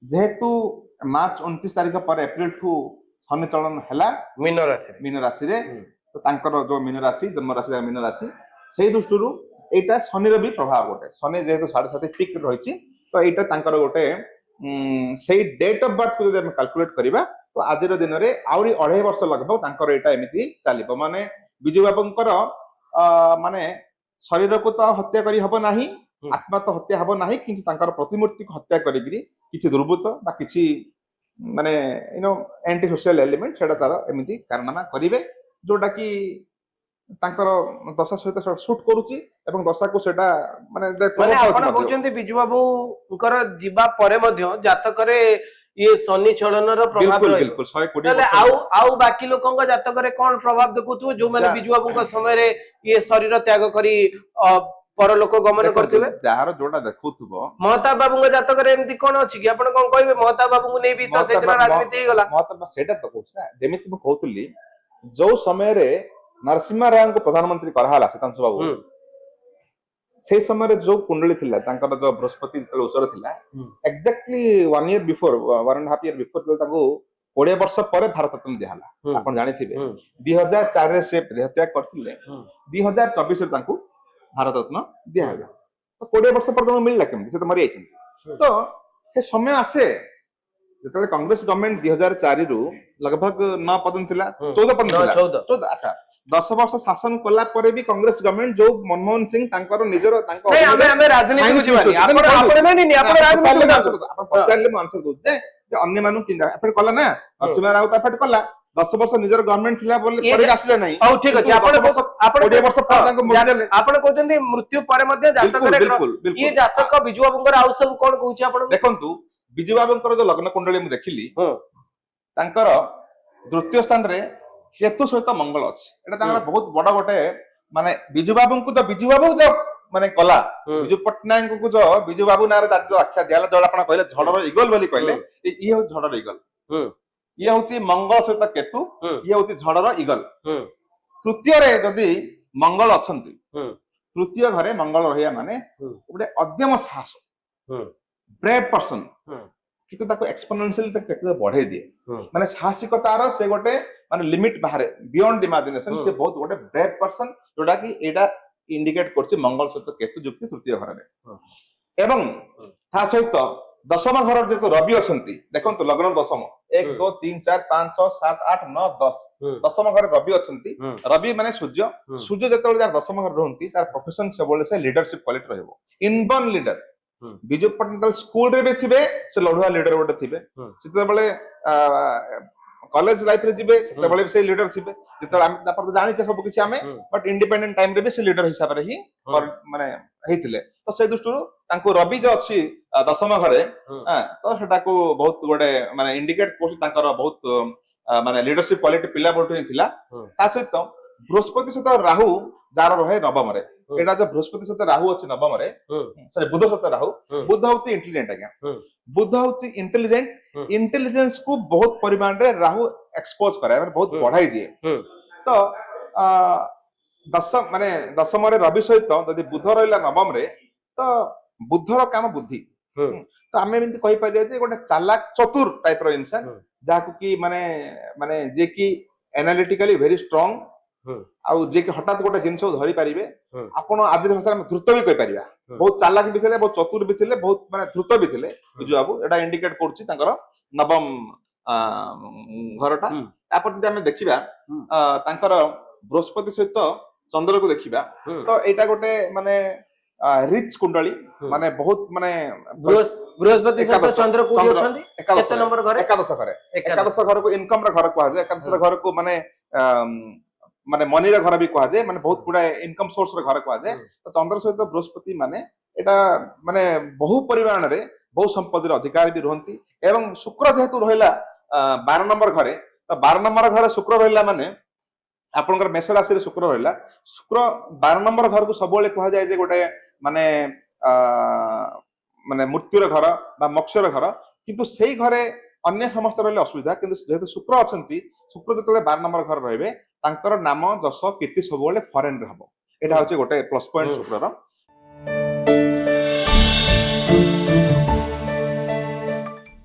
जेहेतु मार्च 29 तारिख पर एप्रिल ठू शनि चलन है मीन राशि रे तो तांकर जो मीन राशि जन्म राशि मीन राशि से दृष्टि एटा शनि भी प्रभाव गोटे शनि जेहेतु 7.5 ठीक रही तो यहाँ तांकर गोटे से डेट ऑफ बर्थ को जब कैलकुलेट करवा तो आज दिन में आहरी 2.5 वर्ष लगभग तांकर एटा एमती चलो माने विजु बाबूंकर माने शरीर को तो हत्या करी हबो नाही आत्मा तो हत्या हबो नाही किंतु तांकर प्रतिमूर्ति को हत्या करी किछि दुर्बृत्त बा किछि माने एंटी सोशल एलिमेंट सेटा तार एमिति कारनामा करिवे जोटा कि तांकर दशा सहित शूट करूची एवं दशा को सेटा माने आपण कहउचंती बिजू बाबूंकर जीवा परे मध्य जातकरे ये शनि छलनर प्रभाव रही बिल्कुल 120 ताले आउ बाकी लोकंग जातकरे कोन प्रभाव देखुथु जो माने बिजू बाबूंक समय रे ये शरीर त्याग करी परलोक गमन करथिबे जार जोटा देखुथबो महता बाबूंग जातकरे एमती कोन अछि कि आपण कोन कहबे महता बाबूंग नै भी तो सेतरा राजनीति हे गला महता सेटा तो कहछ ना जेमिति म कहउतली जो समय रे नरसिम्हा राव को प्रधानमंत्री करहाला सीतांशु बाबू से समय रे जो कुंडली थिला तांकर जो बृहस्पति उसर थिला exactly 1 year before 1.5 year before ताको 20 वर्ष पर भारत रत्न दिहाला आपण जानि थिबे 2004 रे से त्याग करथिले 2024 रे तांको भारत रत्न दिहाला तो 20 वर्ष पर मिलला केमति से तो मरि आइछन तो से समय आसे जेतले कांग्रेस गवर्नमेंट 2004 रु लगभग 9 पदन थिला 14 पदन थिला 14 अच्छा 10 वर्ष शासन कला परे भी कांग्रेस गवर्नमेंट जो मनमोहन सिंह तांकर निजर तांको नहीं हमें राजनीति को जीवानी आपण नहीं आपण राजनीति आपण पचारले म आंसर दउ जे अन्य मानु किंदा एफेक्ट कला ना नरसिम्हा राव तो एफेक्ट कला 10 वर्ष निजर गवर्नमेंट थिला बोले परे आसले नहीं औ ठीक अछि आपण 20 वर्ष पर तांको मरले आपण कहउचंती मृत्यु परे मध्ये जातक ये जातक बिजू बाबूंकर आउ सब कोन कहउची आपण देखंतु बिजू बाबूंकर जो लग्न कुंडली मु देखिली तांकर द्वितीय स्थान रे केतु सहित मंगल अछि एटा तांकर बहुत बड़ गोटे माने बिजू बाबू को तो बिजू बाबू जो माने कला बिजू पटनायक को जो बिजू बाबू नारे जो आख्या दियाला जो आपण कहले झड़र इगल बोली कहले ये हो झड़र इगल ये होची मंगल सहित केतु ये होची झड़र इगल तृतीय रे जदी मंगल अछंती तृतीय घरे मंगल रहिया माने गोटे अद्यम साहस ब्रेव पर्सन किंतु ताको एक्सपोनेंशियल तक केते बढ़े दिए माने साहसिकतार से गोटे माने लिमिट बाहर बियॉन्ड इमेजिनेशन से बहुत गोटे ब्रेव पर्सन जोडा कि एडा इंडिकेट करछि मंगल सहित केतु युक्ति तृतीय घर रे एवं ता सहित दशम घर जे रवि अछंती देखंतु लग्न दशम 1 2 3 4 5 6 7 8 9 10 दशम घर रवि अछंती रवि माने सूर्य सूर्य जेतोल जार दशम घर रहंती तार प्रोफेशन से बोले से लीडरशिप क्वालिटी रहबो inborn leader Biju Patnaik school रे भी थिबे से लढुआ लीडर गोटे थिबे सेते बेले कॉलेज लाइफ रे जिबे सेते बेले से लीडर थिबे जेते हम तापर तो जानि छ सब किछि हमें बट इंडिपेंडेंट टाइम रे भी से लीडर हिसाब रे ही माने हेतिले तो से दृष्टि तांको रवि जो अछि दशम घरे तो सेटा को बहुत गोटे माने इंडिकेट कोछि तांकर बहुत माने लीडरशिप क्वालिटी पिला बोलतो थिला ता सहित बृहस्पति सहित राहु जार रहे नवम रे एटा जो बृहस्पति सहित राहु अछि नवम रे सॉरी बुध सहित राहु बुध होती इंटेलिजेंट आज्ञा बुध होती इंटेलिजेंट इंटेलिजेंस को बहुत परिमाण रे राहु एक्सपोज करे माने बहुत बढ़ाई दिए तो दशम माने दशम रे रवि सहित यदि बुध रहला नवम रे तो बुधर काम बुद्धि तो आमे एमति कहि पारिया जे गोटे चालाक चतुर टाइप रो इंसान जाकु की माने माने जे की एनालिटिकली वेरी स्ट्रांग आउ जे कि हठात गोटे जिनस धरि पारिबे आपण आज भाषा में द्रुत भी कहि पारिबा बहुत चालाक भी थिले बहुत चतुर भी थिले बहुत माने द्रुत भी थिले बिजु बाबू एटा इंडिकेट करछि तांकर नवम घरटा तापर जदि हमें देखिबा तांकर बृहस्पति सहित चंद्र को देखिबा तो एटा गोटे माने रिच कुंडली माने बहुत माने बृहस्पति सहित चंद्र को अछंती केते नंबर घर एकादश घर को इनकम रे घर को आजे एकादश घर को माने माने मनी रे घर भी कहा जाए माने बहुत गुडा इनकम सोर्स रे घर कहा जाए तो चंद्र सहित बृहस्पति माने एटा माने बहु परिमाण रे बहु संपत्ति रे अधिकारी भी रहंती एवं शुक्र जेहेतु रहला 12 नंबर घरे तो 12 नंबर घरे शुक्र रहला माने आपनकर मेष राशि रे शुक्र रहला शुक्र 12 नंबर घर को सबले कहा जाए जे गोटे माने माने मृत्यु रे घर बा मोक्ष रे घर किंतु सेही घरे अन्य समस्त रहले असुविधा किंतु जेहेतु शुक्र अछंती शुक्र जतले 12 नंबर घर रहबे तांकर नाम जश कीर्ति सबले फॉरेन रे हबो एटा होचे गोटे प्लस पॉइंट शुक्र रो